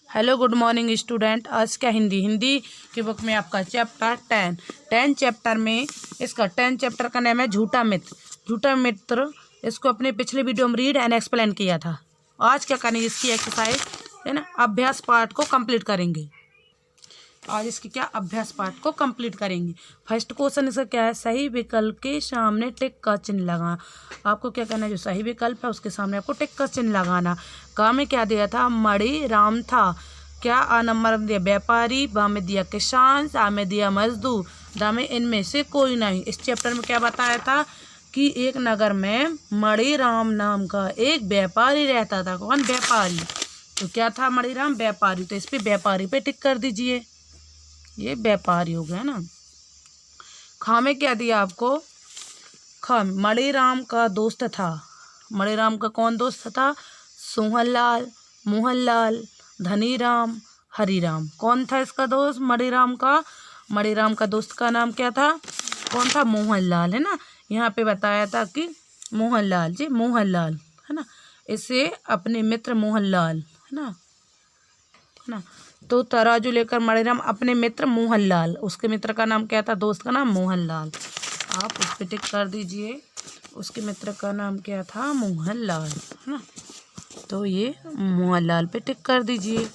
Hello good morning student. आज का हिंदी की बुक में आपका चैप्टर 10 चैप्टर में इसका 10 चैप्टर का नाम है झूठा मित्र। इसको अपने पिछले वीडियो में रीड एंड एक्सप्लेन किया था। आज क्या करेंगे, इसकी एक्सरसाइज है ना, अभ्यास पार्ट को कंप्लीट करेंगे। आज इसकी क्या अभ्यास पार्ट को कंप्लीट करेंगे। फर्स्ट क्वेश्चन इसका क्या है, सही विकल्प के सामने टिक का चिन्ह लगाना। आपको क्या करना है, जो सही विकल्प है उसके सामने आपको टिक का चिन्ह लगाना। का में क्या दिया था, मणि राम था। क्या आ नंबर में दिया व्यापारी, बा में दिया किसान, सा में दिया मजदूर, दा में इनमें से कोई नहीं। इस चैप्टर में क्या बताया था कि एक नगर में मणि राम नाम का एक व्यापारी रहता था। कौन? व्यापारी। तो क्या था, मणि राम व्यापारी। तो इस पे व्यापारी पे टिक कर दीजिए, ये व्यापारी हो गया ना। खा में क्या दिया आपको, खा मणिराम का दोस्त था। मणिराम का कौन दोस्त था? सोहनलाल, मोहनलाल, धनीराम, हरिराम। कौन था इसका दोस्त मणिराम का? मणिराम का दोस्त का नाम क्या था? कौन था? मोहनलाल, है ना। यहाँ पे बताया था कि मोहनलाल जी, मोहनलाल है ना, इसे अपने मित्र मोहनलाल है ना, तो तराजू लेकर मणिराम अपने मित्र मोहनलाल, उसके मित्र का नाम क्या था, दोस्त का नाम मोहनलाल। आप उस पर टिक कर दीजिए, उसके मित्र का नाम क्या था, मोहनलाल है ना। तो ये मोहनलाल पे टिक कर दीजिए।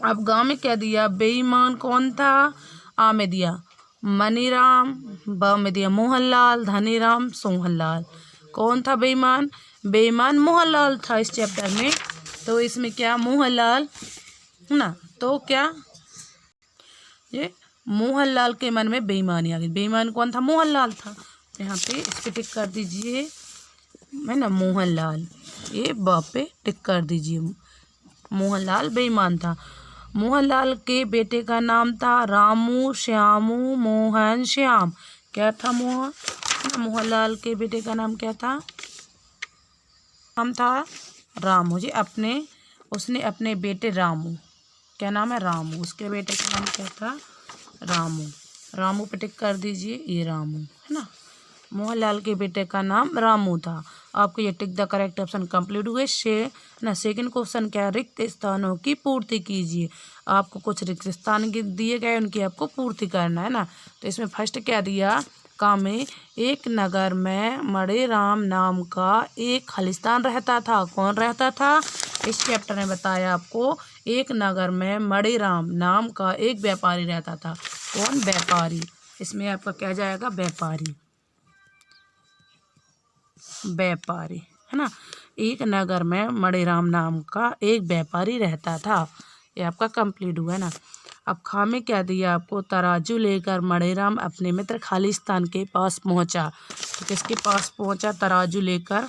अब गाँव में क्या दिया, बेईमान कौन था? आ में दिया मणिराम, ब में दिया मोहनलाल, धनीराम, सोहनलाल। कौन था बेईमान? बेईमान मोहनलाल था इस चैप्टर में। तो इसमें क्या, मोहनलाल है ना, तो क्या ये मोहनलाल के मन में बेईमानी आ गई। बेईमान कौन था? मोहनलाल था। तो यहाँ पे इस पे टिक कर दीजिए, है ना, मोहनलाल। ये ब पे टिक कर दीजिए, मोहनलाल बेईमान था। मोहनलाल के बेटे का नाम था रामू, श्यामू, मोहन, श्याम। क्या था? मोहनलाल के बेटे का नाम क्या था? नाम था रामू जी। उसने अपने बेटे रामू, क्या नाम है, रामू, उसके बेटे का नाम क्या था, रामू। रामू पे टिक कर दीजिए, ये रामू है ना। मोहनलाल के बेटे का नाम रामू था। आपको ये tick the correct option complete हुए। सेकंड क्वेश्चन क्या है, रिक्त स्थानों की पूर्ति कीजिए। आपको कुछ रिक्त स्थान दिए गए, उनकी आपको पूर्ति करना है ना। तो इसमें फर्स्ट क्या दिया, का में एक नगर में मणिराम नाम का एक खालिस्तान रहता था। कौन रहता था? इस चैप्टर ने बताया आपको, एक नगर में मणिराम नाम का एक व्यापारी रहता था। कौन? व्यापारी। इसमें आपका क्या जाएगा, व्यापारी, व्यापारी है ना। एक नगर में मणिराम नाम का एक व्यापारी रहता था। ये आपका कंप्लीट हुआ है ना। अब खा में क्या दिया आपको, तराजू लेकर मणिराम अपने मित्र खालिस्तान के पास पहुंचा। तो किसके पास पहुंचा? तराजू लेकर,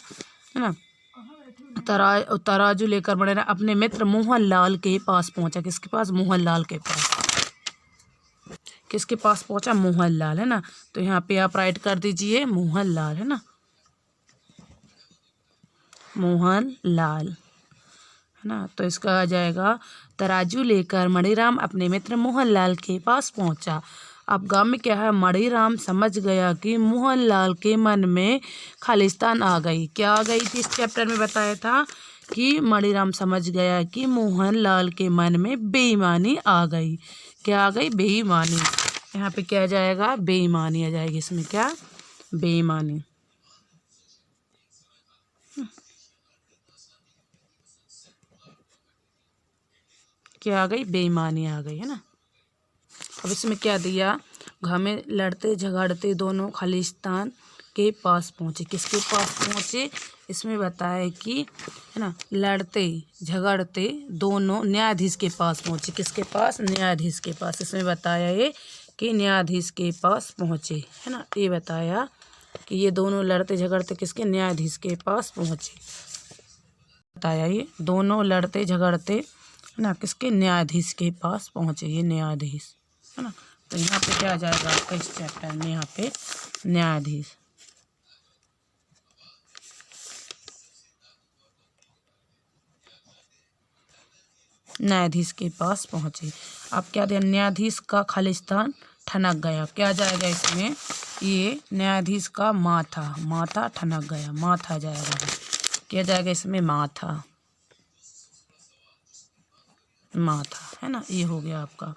है ना। तराजू लेकर मणिराम अपने मित्र मोहनलाल के पास पहुंचा। किसके पास? मोहनलाल के पास। किसके पास पहुंचा? मोहनलाल, है ना। तो यहाँ पे आप राइट कर दीजिए मोहनलाल, है ना, मोहनलाल है ना। तो इसका आ जाएगा, तराजू लेकर मणिराम अपने मित्र मोहनलाल के पास पहुंचा। अब गाँव में क्या है, मणिराम समझ गया कि मोहनलाल के मन में खालिस्तान आ गई। क्या आ गई थी? इस चैप्टर में बताया था कि मणिराम समझ गया कि मोहनलाल के मन में बेईमानी आ गई। क्या आ गई? बेईमानी। यहाँ पे क्या आ जाएगा, बेईमानी आ जाएगी। इसमें क्या, बेईमानी। क्या आ गई? बेईमानी आ गई, है ना। अब इसमें क्या दिया, घर में लड़ते झगड़ते दोनों खालिस्तान के पास पहुँचे। किसके पास पहुँचे? इसमें बताया कि, है ना, लड़ते झगड़ते दोनों न्यायाधीश के पास पहुँचे। किसके पास? न्यायाधीश के पास। इसमें बताया ये कि न्यायाधीश के पास पहुँचे, है ना। ये बताया कि ये दोनों लड़ते झगड़ते किसके? न्यायाधीश के पास पहुँचे। बताया ये दोनों लड़ते झगड़ते, है ना, किसके? न्यायाधीश के पास पहुँचे, ये न्यायाधीश है ना। तो यहाँ पे क्या आ जाएगा आपका इस चैप्टर में, यहाँ पे न्यायाधीश। न्यायाधीश के पास पहुँचे। अब क्या दिया, न्यायाधीश का खालिस्तान ठनक गया। क्या जाएगा इसमें, ये न्यायाधीश का माथा ठनक गया, माथा जाएगा। क्या जाएगा इसमें, माथा। माँ था, है ना। ये हो गया आपका।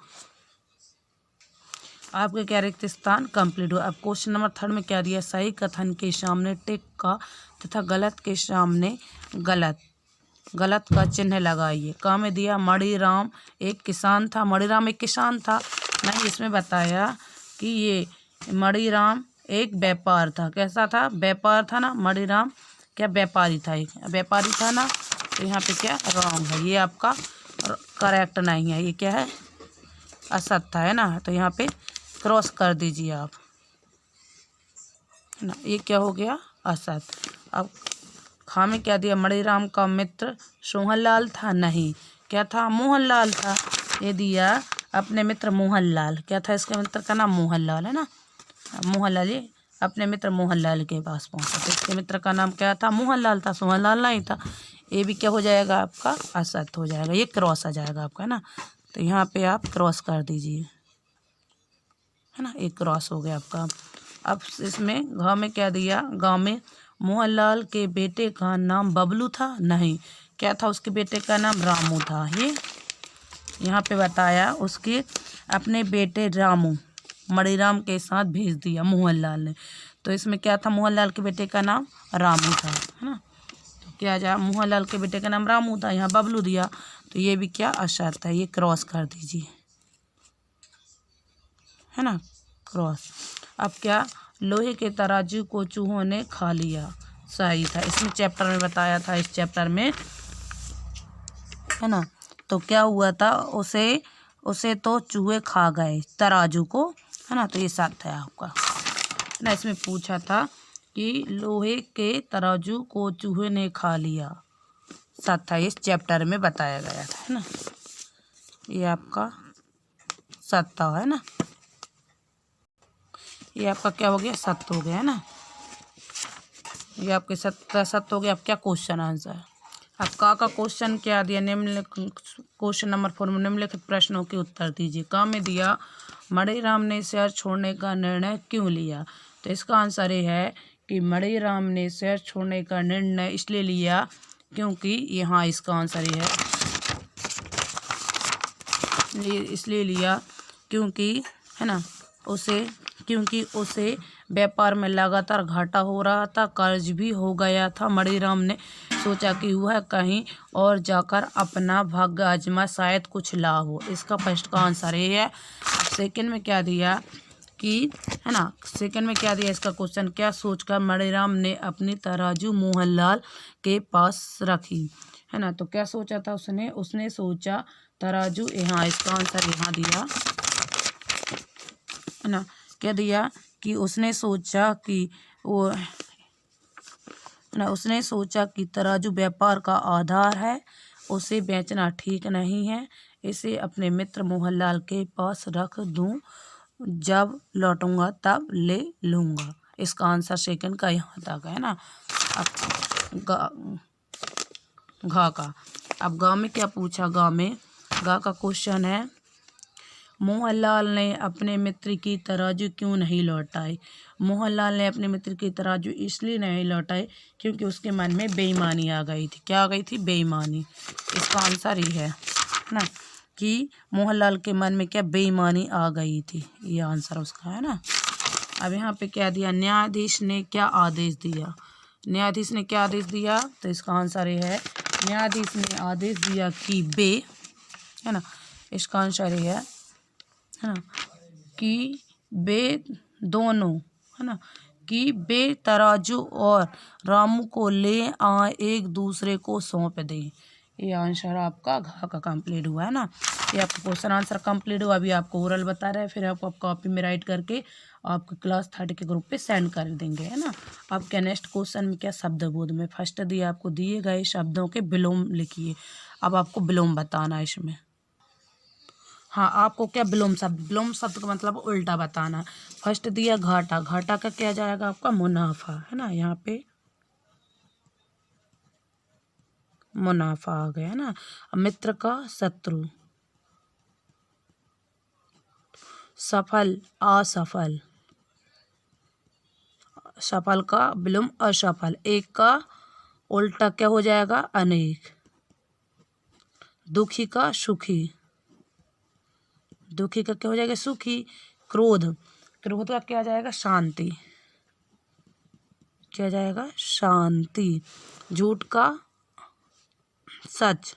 आपके क्या रिक्त स्थान कंप्लीट हुआ। अब क्वेश्चन नंबर 3 में क्या दिया, सही कथन के सामने टिक का तथा गलत के सामने गलत का चिन्ह लगाइए। का में दिया मणिराम एक किसान था। मणिराम एक किसान था नहीं, इसमें बताया कि ये मणिराम एक व्यापार था। कैसा था, व्यापार था ना। मणिराम क्या व्यापारी था, एक व्यापारी था ना। तो यहाँ पे क्या रॉन्ग है, ये आपका करेक्ट नहीं है, ये क्या है असत्य है ना। तो यहाँ पे क्रॉस कर दीजिए आप, है ना। ये क्या हो गया असत्य। अब खा में क्या दिया, मणिराम का मित्र सोहनलाल था नहीं, क्या था मोहनलाल था। ये दिया अपने मित्र मोहनलाल, क्या था इसके मित्र का नाम मोहनलाल, है ना। मोहनलाल ये अपने मित्र मोहनलाल के पास पहुंचा, तो इसके मित्र का नाम क्या था, मोहनलाल था, सोहनलाल नहीं था। ये भी क्या हो जाएगा आपका असत्य हो जाएगा, ये क्रॉस आ जाएगा आपका, है ना। तो यहाँ पे आप क्रॉस कर दीजिए, है ना। एक क्रॉस हो गया आपका। अब इसमें गाँव में क्या दिया, गाँव में मोहनलाल के बेटे का नाम बबलू था नहीं, क्या था उसके बेटे का नाम रामू था। ये यहाँ पे बताया उसके अपने बेटे रामू मणिराम के साथ भेज दिया मोहनलाल ने। तो इसमें क्या था, मोहनलाल के बेटे का नाम रामू था, है ना। तो क्या जा मोहनलाल के बेटे का नाम रामू था, यहाँ बबलू दिया, तो ये भी क्या असत्य है, ये क्रॉस कर दीजिए, है ना, क्रॉस। अब क्या, लोहे के तराजू को चूहों ने खा लिया, सही था। इसमें चैप्टर में बताया था, इस चैप्टर में, है ना। तो क्या हुआ था, उसे तो चूहे खा गए तराजू को, है ना। तो ये सत्य है आपका, है ना। इसमें पूछा था कि लोहे के तराजू को चूहे ने खा लिया, सत्य है, इस चैप्टर में बताया गया था, है ना। ये आपका सत्य है ना, ये आपका क्या हो गया सत्य हो गया, है ना। ये आपके सत्य हो गया। अब क्या क्वेश्चन आंसर, अब का क्वेश्चन क्या दिया, निम्नलिखित क्वेश्चन नंबर 4 में निम्नलिखित प्रश्नों के उत्तर दीजिए। का में दिया मणिराम ने शहर छोड़ने का निर्णय क्यों लिया। तो इसका आंसर ये है कि मणिराम ने शहर छोड़ने का निर्णय इसलिए लिया क्योंकि यहाँ इसका आंसर ये है, इसलिए लिया क्योंकि, है ना, क्योंकि उसे व्यापार में लगातार घाटा हो रहा था, कर्ज भी हो गया था। मणिराम ने सोचा कि वह कहीं और जाकर अपना भाग्य आजमा, शायद कुछ लाभ हो। इसका फर्स्ट का आंसर ये है। सेकंड में क्या दिया कि, है ना, सेकंड में क्या दिया इसका क्वेश्चन, क्या सोचकर मणिराम ने अपनी तराजू मोहनलाल के पास रखी, है ना। तो क्या सोचा था उसने सोचा तराजू, यहाँ इसका आंसर यहाँ दिया, है ना। क्या दिया कि उसने सोचा कि उसने सोचा कि तराजू व्यापार का आधार है, उसे बेचना ठीक नहीं है, इसे अपने मित्र मोहनलाल के पास रख दूं, जब लौटूंगा तब ले लूँगा। इसका आंसर सेकंड का यहाँ तक है ना। अब घा का, अब गाँव में क्या पूछा, गाँव में गा का क्वेश्चन है, मोहनलाल ने अपने मित्र की तराजू क्यों नहीं लौटाई। मोहनलाल ने अपने मित्र की तराजू इसलिए नहीं लौटाई क्योंकि उसके मन में बेईमानी आ गई थी। क्या आ गई थी, बेईमानी। इसका आंसर ये है ना कि मोहनलाल के मन में क्या बेईमानी आ गई थी, ये आंसर उसका है ना। अब यहाँ पे क्या दिया, न्यायाधीश ने क्या आदेश दिया। न्यायाधीश ने क्या आदेश दिया, तो इसका आंसर ये है, न्यायाधीश ने आदेश दिया कि है ना, इसका आंसर ये है ना, कि वे दोनों, है ना, कि वे तराजू और रामू को ले आए, एक दूसरे को सौंप दें। ये आंसर आपका घा का कंप्लीट हुआ, है ना। ये आपका क्वेश्चन आंसर कंप्लीट हुआ। अभी आपको ओरल बता रहे हैं, फिर आपको कॉपी में राइट करके आपके क्लास 30 के ग्रुप पे सेंड कर देंगे, है ना। आपके नेक्स्ट क्वेश्चन में क्या शब्द बोध में फर्स्ट दिया, आपको दिए गए शब्दों के विलोम लिखिए। अब आपको विलोम बताना है इसमें, हाँ, आपको क्या विलोम शब्द का मतलब उल्टा बताना। फर्स्ट दिया घाटा, घाटा का क्या जाएगा आपका मुनाफा, है ना। यहाँ पे मुनाफा आ गया, है ना। मित्र का शत्रु, सफल असफल, सफल का विलोम असफल, एक का उल्टा क्या हो जाएगा अनेक, दुखी का सुखी, दुखी का क्या हो जाएगा सुखी। क्रोध, क्रोध का क्या आ जाएगा शांति, क्या जाएगा शांति। झूठ का सच,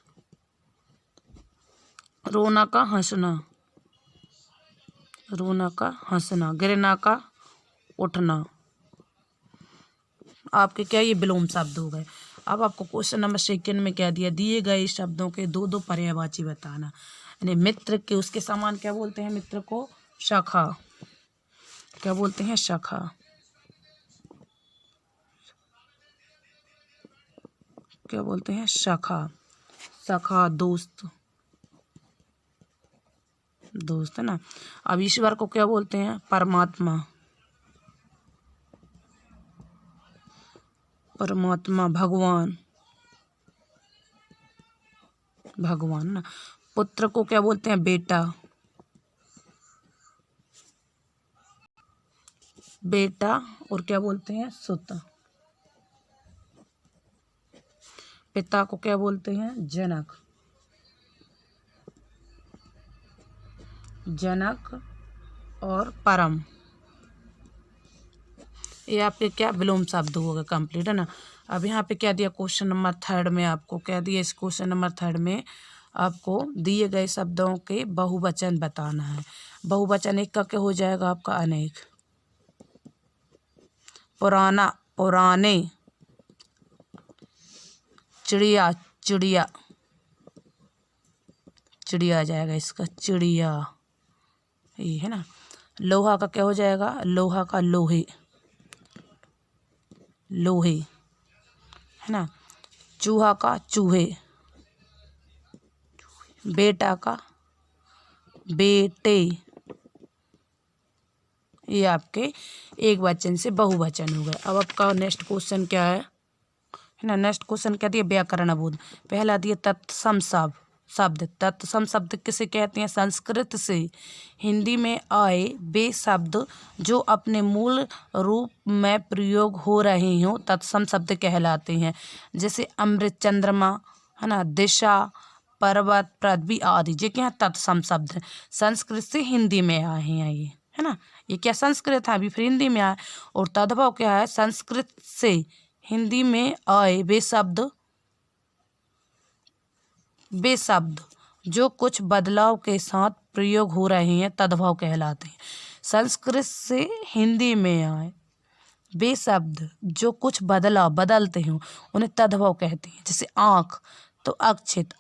रोना का हंसना, रोना का हंसना। गिरना का उठना। आपके क्या ये विलोम शब्द हो गए। अब आपको क्वेश्चन नंबर 2 में क्या दिया, दिए गए शब्दों के दो दो पर्यायवाची बताना। यानी मित्र के उसके समान क्या बोलते हैं, मित्र को सखा, क्या बोलते हैं सखा। क्या बोलते हैं सखा, सखा दोस्त, दोस्त है ना। अब ईश्वर को क्या बोलते हैं परमात्मा, परमात्मा। भगवान, भगवान ना। पुत्र को क्या बोलते हैं बेटा, बेटा। और क्या बोलते हैं सुत। पिता को क्या बोलते हैं जनक, जनक। और परम, ये आपके क्या विलोम शब्द हो गए कंप्लीट है ना। अब यहाँ पे क्या दिया क्वेश्चन नंबर 3 में, आपको क्या दिया इस क्वेश्चन नंबर 3 में, आपको दिए गए शब्दों के बहुवचन बताना है। बहुवचन एक का क्या हो जाएगा आपका अनेक। पुराना, पुराने। चिड़िया, चिड़िया, चिड़िया आ जाएगा इसका चिड़िया, ये है ना। लोहा का क्या हो जाएगा, लोहा का लोहे, लोहे है ना। चूहा का चूहे, बेटा का बेटे। ये आपके एक वचन से बहुवचन हो गए। अब आपका नेक्स्ट क्वेश्चन क्या है ना। नेक्स्ट क्वेश्चन क्या दिया व्याकरण बोध। पहला दिया तत्सम शब्द। तत्सम शब्द किसे कहते हैं, संस्कृत से हिंदी में आए वे शब्द जो अपने मूल रूप में प्रयोग हो रहे हों तत्सम शब्द कहलाते हैं। जैसे अमृत, चंद्रमा है ना, दिशा, पर्वत, पृथ्वी आदि। ये क्या है तत्सम शब्द है, संस्कृत से हिंदी में आए हैं ये है ना। ये क्या संस्कृत है अभी फिर हिंदी में आए। और तद्भव क्या है, संस्कृत से हिंदी में आए वे शब्द जो कुछ बदलाव के साथ प्रयोग हो रहे हैं तद्भव कहलाते हैं। संस्कृत से हिंदी में आए वे शब्द जो कुछ बदलते हों उन्हें तद्भव कहते हैं। जैसे आँख तो अक्षित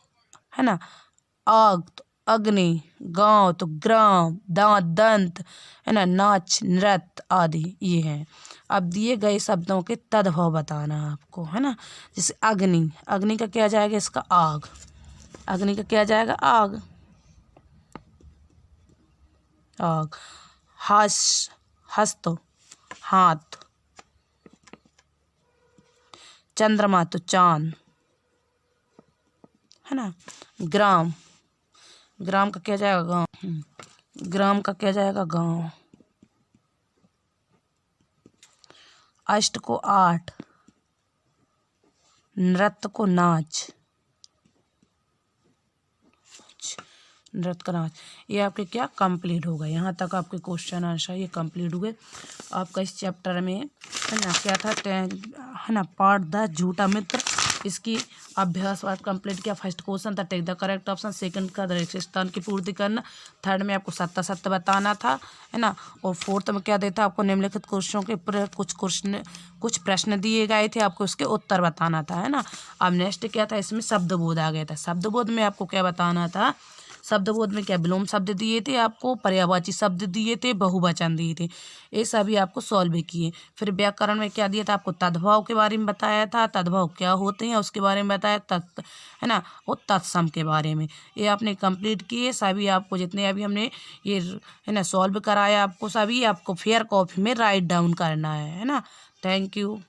है ना, आग तो अग्नि, गांव तो ग्राम, दांत दंत है ना, नाच नृत्य आदि ये हैं। अब दिए गए शब्दों के तद्भव बताना आपको है ना। जैसे अग्नि, अग्नि का क्या जाएगा इसका आग, अग्नि का क्या जाएगा आग, आग। हस्त हाथ, चंद्रमा तो चांद है ना। ग्राम, ग्राम का क्या जाएगा गांव, ग्राम का क्या जाएगा गांव। अष्ट को 8, नृत्य को नाच, नृत्य का नाच। ये आपके क्या कंप्लीट हो गए। यहाँ तक आपके क्वेश्चन आंसर ये कंप्लीट हुए। आपका इस चैप्टर में है ना क्या था है ना पार्ट 10 झूठा मित्र, इसकी अभ्यास वार कंप्लीट किया। फर्स्ट क्वेश्चन था take the correct option, second का रिक्त स्थान की पूर्ति करना, थर्ड में आपको सत्य बताना था है ना। और फोर्थ में क्या देता आपको निम्नलिखित क्वेश्चनों के कुछ प्रश्न दिए गए थे, आपको उसके उत्तर बताना था है ना। अब नेक्स्ट क्या था इसमें शब्दबोध आ गया था। शब्दबोध में आपको क्या बताना था, शब्दबोध में क्या विलोम शब्द दिए थे आपको, पर्यायवाची शब्द दिए थे, बहुवचन दिए थे, ये सभी आपको सॉल्व किए। फिर व्याकरण में क्या दिया था आपको, तद्भव के बारे में बताया था, तद्भव क्या होते हैं उसके बारे में बताया है ना, और तत्सम के बारे में। ये आपने कंप्लीट किए सभी। आपको जितने अभी हमने ये है ना सॉल्व कराया आपको सभी आपको फेयर कॉपी में राइट डाउन करना है ना। Thank you.